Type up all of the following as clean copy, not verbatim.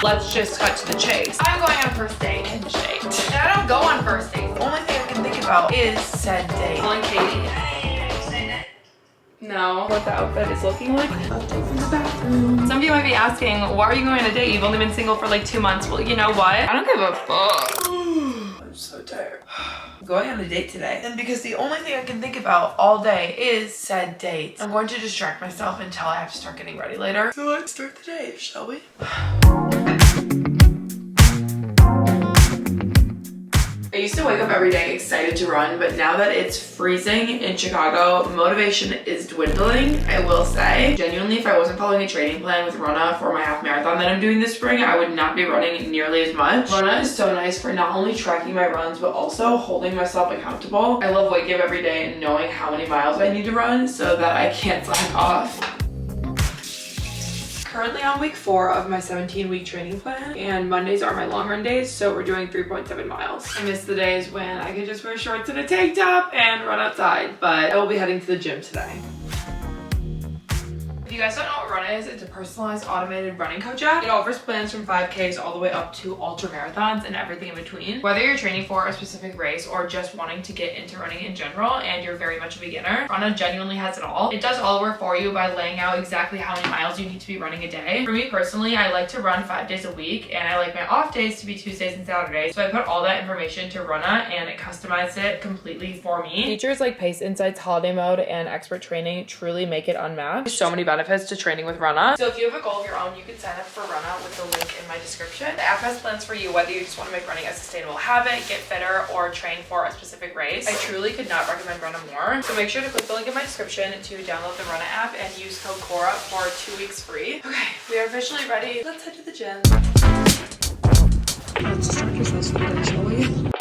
Let's just cut to the chase. I'm going on a first date and shake. And I don't go on first dates. The only thing I can think about is said date. Calling Katie. No. What the outfit is looking like? Update from the bathroom. Some of you might be asking, why are you going on a date? You've only been single for like 2 months. Well, you know what? I don't give a fuck. I'm so tired. I'm going on a date today. And because the only thing I can think about all day is said date, I'm going to distract myself until I have to start getting ready later. So let's start the day, shall we? I used to wake up every day excited to run, but now that it's freezing in Chicago, motivation is dwindling, I will say. Genuinely, if I wasn't following a training plan with Rana for my half marathon that I'm doing this spring, I would not be running nearly as much. Rana is so nice for not only tracking my runs, but also holding myself accountable. I love waking up every day and knowing how many miles I need to run so that I can't slack off. Currently on week 4 of my 17-week training plan, and Mondays are my long run days, so we're doing 3.7 miles. I miss the days when I could just wear shorts and a tank top and run outside, but I will be heading to the gym today. If you guys don't know what Run is, it's a personalized automated running coach app. It offers plans from 5Ks all the way up to ultra marathons and everything in between. Whether you're training for a specific race or just wanting to get into running in general and you're very much a beginner, Run genuinely has it all. It does all the work for you by laying out exactly how many miles you need to be running a day. For me personally, I like to run 5 days a week and I like my off days to be Tuesdays and Saturdays. So I put all that information to Run and it customized it completely for me. Features like Pace Insights, Holiday Mode, and Expert Training truly make it unmatched. There's so many benefits to training with Run. So if you have a goal of your own, you can sign up for Run with the link in my description. The app has plans for you, whether you just want to make running a sustainable habit, get fitter, or train for a specific race. I truly could not recommend Run more. So make sure to click the link in my description to download the Run app and use code Cora for 2 weeks free. Okay, we are officially ready. Let's head to the gym. Let's distract ourselves for the day, shall we?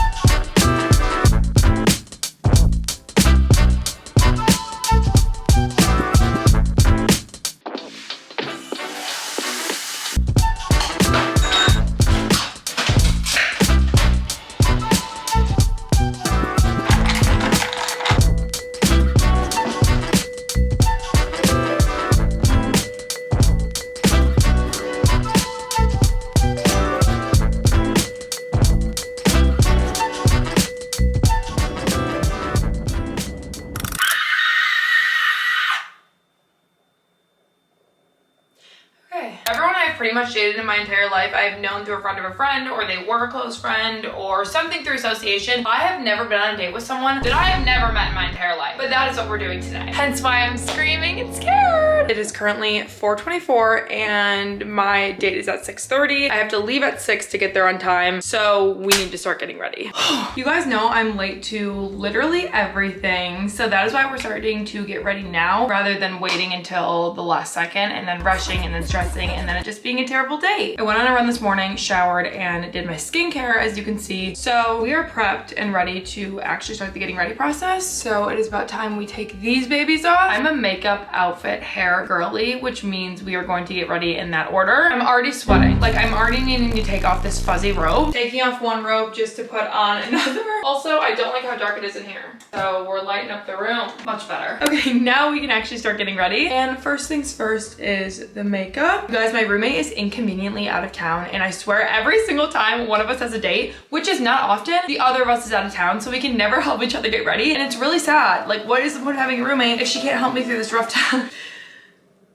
Everyone I've pretty much dated in my entire life, I've known through a friend of a friend, or they were a close friend, or something through association. I have never been on a date with someone that I have never met in my entire life. But that is what we're doing today. Hence why I'm screaming and scared. It is currently 4:24 and my date is at 6:30. I have to leave at 6 to get there on time, so we need to start getting ready. You guys know I'm late to literally everything, so that is why we're starting to get ready now rather than waiting until the last second and then rushing and then stressing and then it just being a terrible date. I went on a run this morning, showered, and did my skincare, as you can see. So we are prepped and ready to actually start the getting ready process. So it is about time we take these babies off. I'm a makeup, outfit, hair girly, which means we are going to get ready in that order. I'm already sweating. Like, I'm already needing to take off this fuzzy robe. Taking off one robe just to put on another. Also, I don't like how dark it is in here. So we're lighting up the room. Much better. Okay, now we can actually start getting ready. And first things first is the makeup. You guys, my roommate is inconveniently out of town, and I swear every single time one of us has a date, which is not often, the other of us is out of town, so we can never help each other get ready, and it's really sad. Like, what is the point of having a roommate if she can't help me through this rough time?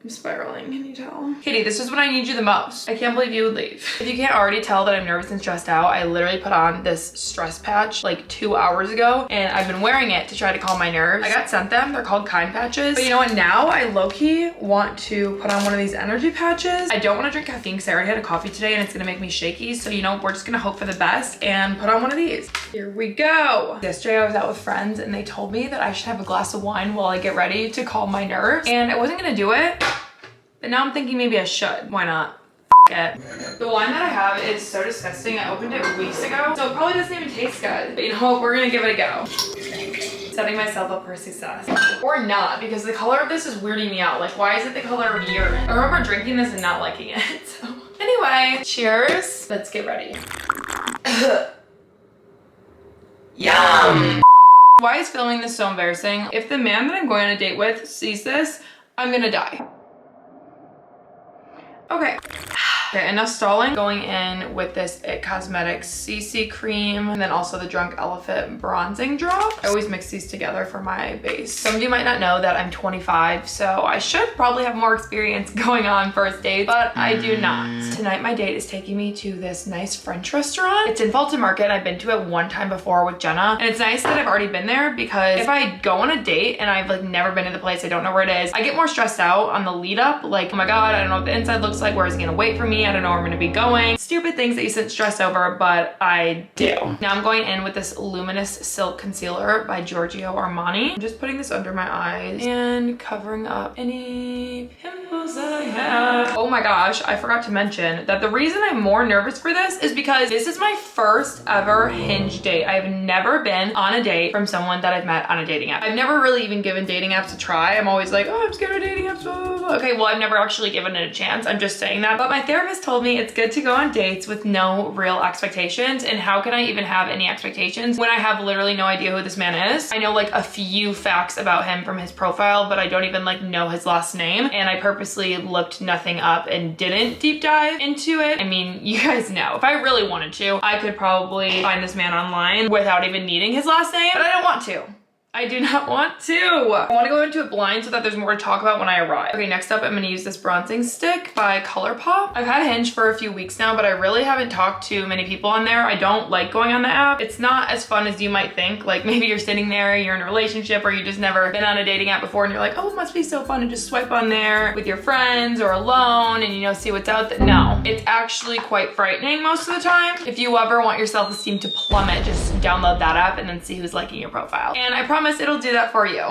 I'm spiraling, can you tell? Katie, this is when I need you the most. I can't believe you would leave. If you can't already tell that I'm nervous and stressed out, I literally put on this stress patch like 2 hours ago, and I've been wearing it to try to calm my nerves. I got sent them, they're called Kind patches. But you know what, now I low-key want to put on one of these energy patches. I don't want to drink caffeine because I already had a coffee today and it's gonna make me shaky. So you know, we're just gonna hope for the best and put on one of these. Here we go. Yesterday I was out with friends and they told me that I should have a glass of wine while I get ready to calm my nerves. And I wasn't gonna do it. But now I'm thinking maybe I should. Why not? F it. The wine that I have is so disgusting. I opened it weeks ago, so it probably doesn't even taste good. But you know what? We're gonna give it a go. Setting myself up for success. Or not, because the color of this is weirding me out. Like, why is it the color of urine? I remember drinking this and not liking it. So anyway, cheers. Let's get ready. Yum. Why is filming this so embarrassing? If the man that I'm going on a date with sees this, I'm gonna die. Okay. Okay, enough stalling. Going in with this It Cosmetics CC cream and then also the Drunk Elephant bronzing drop. I always mix these together for my base. Some of you might not know that I'm 25, so I should probably have more experience going on first dates, but I do not. Tonight my date is taking me to this nice French restaurant. It's in Fulton Market. I've been to it one time before with Jenna, and it's nice that I've already been there because if I go on a date and I've like never been to the place, I don't know where it is, I get more stressed out on the lead up. Like, oh my God, I don't know what the inside looks like. Where is he gonna wait for me? I don't know where I'm gonna be going. Stupid things that you shouldn't stress over, but I do. Now I'm going in with this Luminous Silk Concealer by Giorgio Armani. I'm just putting this under my eyes and covering up any pimples that I have. Oh my gosh, I forgot to mention that the reason I'm more nervous for this is because this is my first ever Hinge date. I've never been on a date from someone that I've met on a dating app. I've never really even given dating apps a try. I'm always like, oh, I'm scared of dating apps, blah, blah, blah. Okay, well, I've never actually given it a chance. I'm just saying that. But my therapist told me it's good to go on dates with no real expectations. And how can I even have any expectations when I have literally no idea who this man is? I know like a few facts about him from his profile, but I don't even like know his last name. And I purposely looked nothing up and didn't deep dive into it. I mean, you guys know, if I really wanted to, I could probably find this man online without even needing his last name, but I don't want to. I do not want to. I want to go into it blind so that there's more to talk about when I arrive. Okay, next up, I'm going to use this bronzing stick by ColourPop. I've had Hinge for a few weeks now, but I really haven't talked to many people on there. I don't like going on the app. It's not as fun as you might think. Like maybe you're sitting there, you're in a relationship, or you just never been on a dating app before and you're like, oh, it must be so fun to just swipe on there with your friends or alone and, you know, see what's out there. No, it's actually quite frightening most of the time. If you ever want your self-esteem to plummet, just download that app and then see who's liking your profile. And I promise it'll do that for you.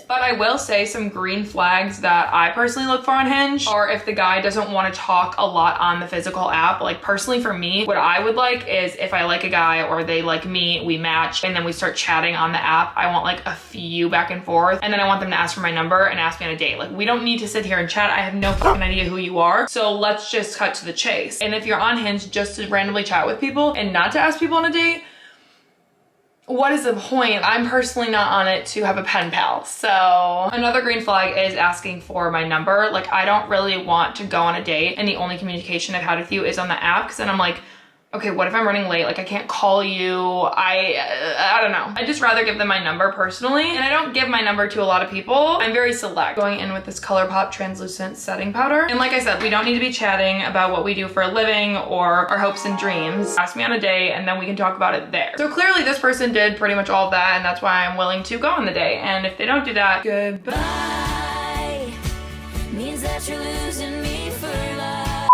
But I will say some green flags that I personally look for on Hinge are if the guy doesn't want to talk a lot on the physical app. Like personally for me, what I would like is if I like a guy or they like me, we match, and then we start chatting on the app. I want like a few back and forth, and then I want them to ask for my number and ask me on a date. Like we don't need to sit here and chat. I have no fucking idea who you are. So let's just cut to the chase. And if you're on Hinge just to randomly chat with people and not to ask people on a date, what is the point? I'm personally not on it to have a pen pal. So another green flag is asking for my number. Like I don't really want to go on a date and the only communication I've had with you is on the app, because then I'm like, okay, what if I'm running late? Like I can't call you. I don't know. I just rather give them my number personally, and I don't give my number to a lot of people. I'm very select. Going in with this ColourPop translucent setting powder. And like I said, we don't need to be chatting about what we do for a living or our hopes and dreams. Ask me on a date and then we can talk about it there. So clearly this person did pretty much all of that, and that's why I'm willing to go on the date. And if they don't do that, goodbye. Means that you're losing me for love.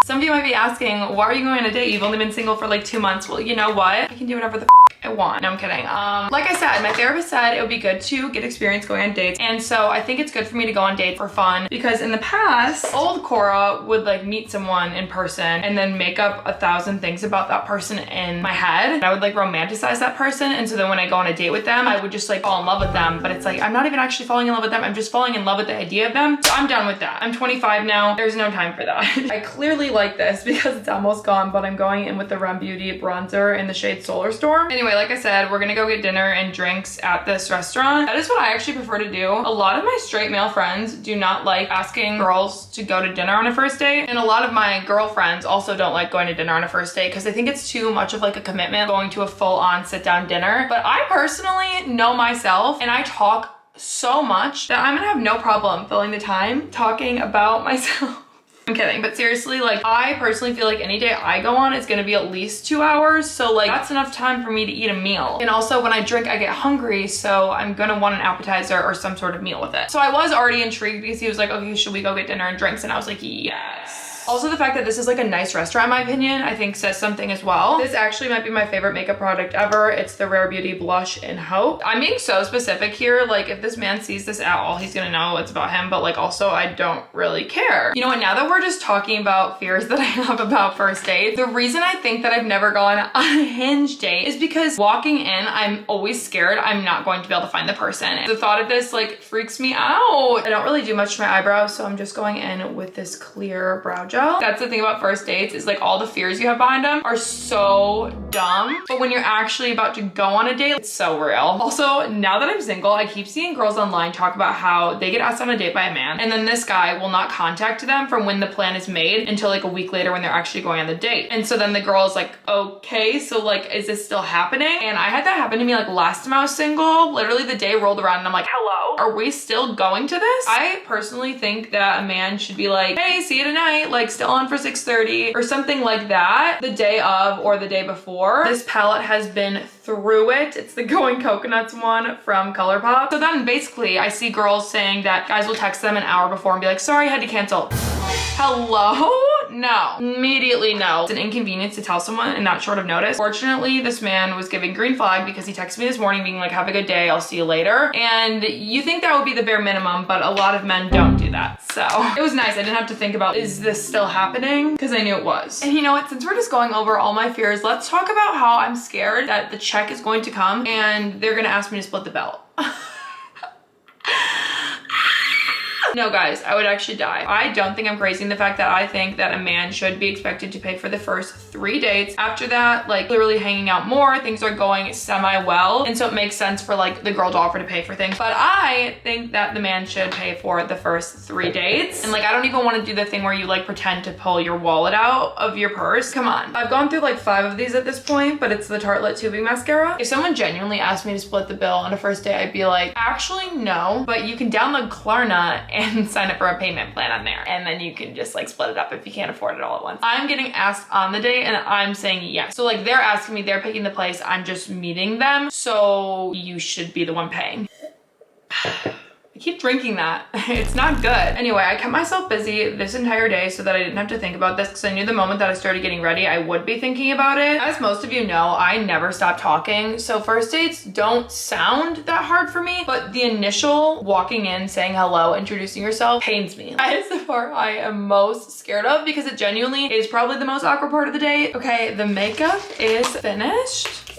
Some of you might be asking, why are you going on a date? You've only been single for like 2 months. Well, you know what? I can do whatever the I want. No, I'm kidding. Like I said, my therapist said it would be good to get experience going on dates. And so I think it's good for me to go on dates for fun, because in the past, old Cora would like meet someone in person and then make up 1,000 things about that person in my head. And I would like romanticize that person. And so then when I go on a date with them, I would just like fall in love with them. But it's like, I'm not even actually falling in love with them. I'm just falling in love with the idea of them. So I'm done with that. I'm 25 now. There's no time for that. I clearly like this because it's almost gone, but I'm going in with the Rem Beauty bronzer in the shade Solar Storm. Anyway, like I said, we're gonna go get dinner and drinks at this restaurant. That is what I actually prefer to do. A lot of my straight male friends do not like asking girls to go to dinner on a first date. And a lot of my girlfriends also don't like going to dinner on a first date because they think it's too much of like a commitment going to a full-on sit-down dinner. But I personally know myself, and I talk so much that I'm gonna have no problem filling the time talking about myself. I'm kidding, but seriously, like I personally feel like any day I go on is gonna be at least 2 hours. So like that's enough time for me to eat a meal. And also when I drink, I get hungry. So I'm gonna want an appetizer or some sort of meal with it. So I was already intrigued because he was like, okay, should we go get dinner and drinks? And I was like, yes. Also, the fact that this is like a nice restaurant, in my opinion, I think says something as well. This actually might be my favorite makeup product ever. It's the Rare Beauty Blush in Hope. I'm being so specific here. Like if this man sees this at all, he's gonna know it's about him, but like also I don't really care. You know what, now that we're just talking about fears that I have about first dates, the reason I think that I've never gone on a Hinge date is because walking in, I'm always scared I'm not going to be able to find the person. The thought of this like freaks me out. I don't really do much to my eyebrows, so I'm just going in with this clear brow gel. That's the thing about first dates, is like all the fears you have behind them are so dumb. But when you're actually about to go on a date, it's so real. Also, now that I'm single, I keep seeing girls online talk about how they get asked on a date by a man, and then this guy will not contact them from when the plan is made until like a week later when they're actually going on the date. And so then the girl is like, okay, so like, is this still happening? And I had that happen to me like last time I was single. Literally the day rolled around and I'm like, hello, are we still going to this? I personally think that a man should be like, hey, see you tonight, like still on for 6:30 or something like that, the day of or the day before. This palette has been through it. It's the Going Coconuts one from ColourPop. So then basically I see girls saying that guys will text them an hour before and be like, sorry, I had to cancel. Hello? No. Immediately no. It's an inconvenience to tell someone in that short of notice. Fortunately, this man was giving green flag because he texted me this morning being like, have a good day, I'll see you later. And you think that would be the bare minimum, but a lot of men don't do that. So it was nice. I didn't have to think about, is this still happening? Because I knew it was. And you know what? Since we're just going over all my fears, let's talk about how I'm scared that the check is going to come and they're gonna ask me to split the bill. No guys, I would actually die. I don't think I'm crazy in the fact that I think that a man should be expected to pay for the first 3 dates. After that, like literally hanging out more, things are going semi-well. And so it makes sense for like the girl to offer to pay for things. But I think that the man should pay for the first 3 dates. And like, I don't even want to do the thing where you like pretend to pull your wallet out of your purse. Come on. I've gone through like 5 of these at this point, but it's the Tartelette Tubing Mascara. If someone genuinely asked me to split the bill on a first date, I'd be like, actually no, but you can download Klarna and sign up for a payment plan on there. And then you can just like split it up if you can't afford it all at once. I'm getting asked on the date and I'm saying yes. So like they're asking me, they're picking the place, I'm just meeting them. So you should be the one paying. I keep drinking that. It's not good. Anyway, I kept myself busy this entire day so that I didn't have to think about this because I knew the moment that I started getting ready, I would be thinking about it. As most of you know, I never stop talking. So first dates don't sound that hard for me, but the initial walking in, saying hello, introducing yourself pains me. That is the part I am most scared of because it genuinely is probably the most awkward part of the date. Okay, the makeup is finished.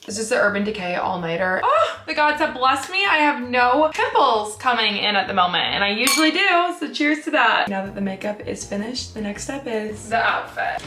This is the Urban Decay All-Nighter. Oh, the gods have blessed me. I have no pimples coming in at the moment, and I usually do, so cheers to that. Now that the makeup is finished, the next step is the outfit.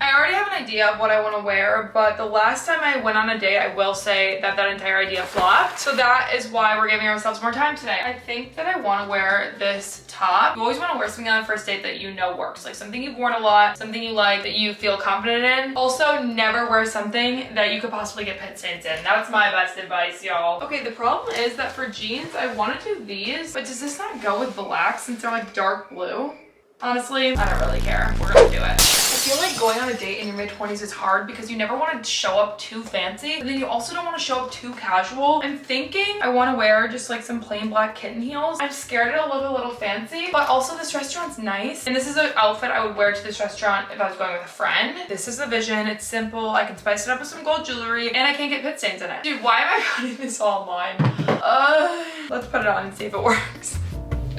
I already have an idea of what I want to wear, but the last time I went on a date, I will say that that entire idea flopped. So that is why we're giving ourselves more time today. I think that I want to wear this top. You always want to wear something on a first date that you know works. Like something you've worn a lot, something you like, that you feel confident in. Also, never wear something that you could possibly get pit stains in. That's my best advice, y'all. Okay, the problem is that for jeans, I want to do these, but does this not go with black since they're like dark blue? Honestly, I don't really care. We're gonna do it. I feel like going on a date in your mid-20s is hard because you never want to show up too fancy, but then you also don't want to show up too casual. I'm thinking I want to wear just like some plain black kitten heels. I'm scared it'll look a little fancy, but also this restaurant's nice. And this is an outfit I would wear to this restaurant if I was going with a friend. This is the vision. It's simple. I can spice it up with some gold jewelry and I can't get pit stains in it. Dude, why am I putting this all online? Let's put it on and see if it works.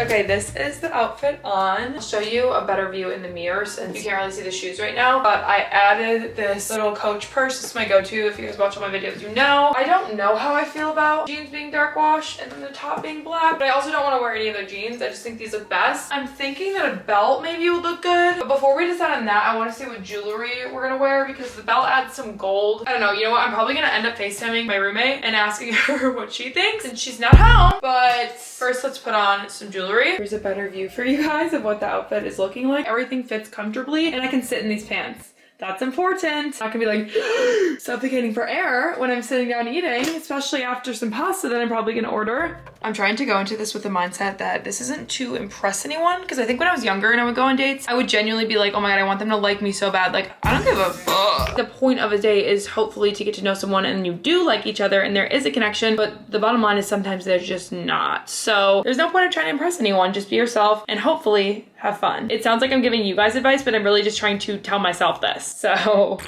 Okay, this is the outfit on. I'll show you a better view in the mirror since you can't really see the shoes right now, but I added this little Coach purse. This is my go-to. If you guys watch all my videos, you know. I don't know how I feel about jeans being dark wash and then the top being black, but I also don't want to wear any other jeans. I just think these look best. I'm thinking that a belt maybe would look good, but before we decide on that, I want to see what jewelry we're gonna wear because the belt adds some gold. I don't know, you know what? I'm probably gonna end up FaceTiming my roommate and asking her what she thinks since she's not home, but first let's put on some jewelry. Here's a better view for you guys of what the outfit is looking like. Everything fits comfortably and I can sit in these pants. That's important. I'm not gonna be like suffocating for air when I'm sitting down eating, especially after some pasta that I'm probably gonna order. I'm trying to go into this with the mindset that this isn't to impress anyone because I think when I was younger and I would go on dates, I would genuinely be like, oh my God, I want them to like me so bad. Like, I don't give a fuck. The point of a date is hopefully to get to know someone and you do like each other and there is a connection, but the bottom line is sometimes there's just not. So there's no point of trying to impress anyone. Just be yourself and hopefully have fun. It sounds like I'm giving you guys advice, but I'm really just trying to tell myself this. So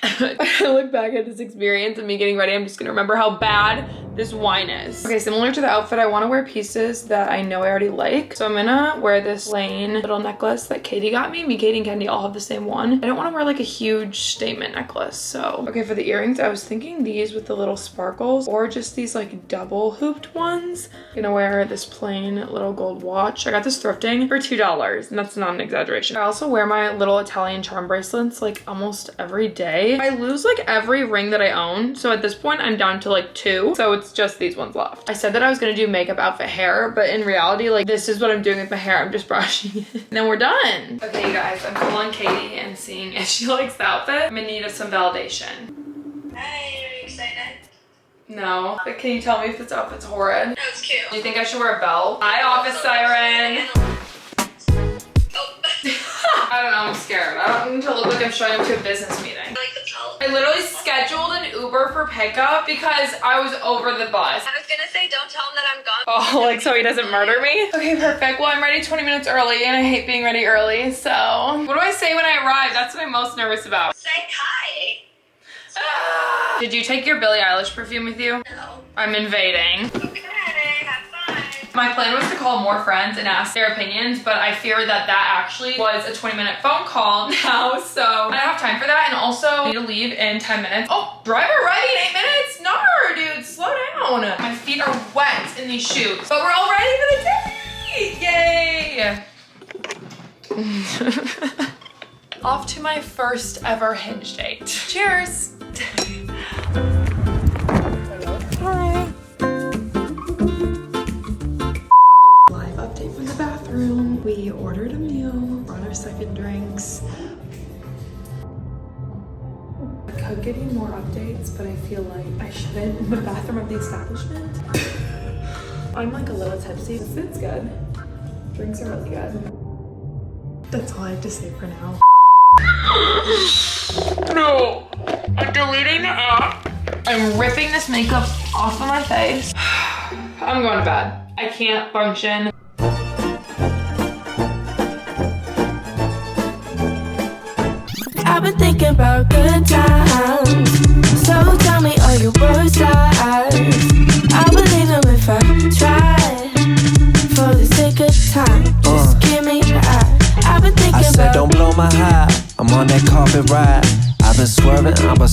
I look back at this experience and me getting ready, I'm just gonna remember how bad this wine is. Okay, similar to the outfit, I want to wear pieces that I know I already like. So I'm gonna wear this plain little necklace that Katie got me. Katie and Kendi all have the same one. I don't want to wear like a huge statement necklace. So, okay, for the earrings, I was thinking these with the little sparkles or just these like double hooped ones. I'm gonna wear this plain little gold watch. I got this thrifting for $2 and that's not an exaggeration. I also wear my little Italian charm bracelets like almost every day. I lose like every ring that I own. So at this point I'm down to like 2. So it's just these ones left. I said that I was gonna do makeup, outfit, hair, but in reality, like this is what I'm doing with my hair. I'm just brushing it. And then we're done. Okay, you guys, I'm calling Katie and seeing if she likes the outfit. I'm in need of some validation. Hi, are you excited? No, but can you tell me if this outfit's horrid? No, it's cute. Do you think I should wear a belt? Hi, office siren. I don't know, I'm scared. I don't need to look like I'm showing up to a business meeting. I like the belt. I literally scheduled an Uber for pickup because I was over the bus. I was gonna say, don't tell him that I'm gone. Oh, like so he doesn't murder me? Okay, perfect. Well, I'm ready 20 minutes early and I hate being ready early, so. What do I say when I arrive? That's what I'm most nervous about. Say hi. Did you take your Billie Eilish perfume with you? No. I'm invading. Okay, have fun. My plan was to call more friends and ask their opinions, but I fear that that actually was a 20-minute phone call now, so I don't have time for that, and also I need to leave in 10 minutes. Oh, driver ready in 8 minutes? No, dude, slow down. My feet are wet in these shoes, but we're all ready for the date! Yay! Off to my first ever Hinge date. Cheers! Hi. Live update from the bathroom. We ordered a meal, we're on our second drinks. I could give you more updates, but I feel like I shouldn't in the bathroom of the establishment. I'm like a little tipsy. The food's good. Drinks are really good. That's all I have to say for now. No, I'm deleting the app. I'm ripping this makeup off of my face. I'm going to bed. I can't function. I've been thinking about good times, so tell me all your worst lies. I believe them if I try, for the sake of time, just give me the eye. I've been thinking I said don't blow my high, I'm on that carpet ride. I've been swerving, I'm a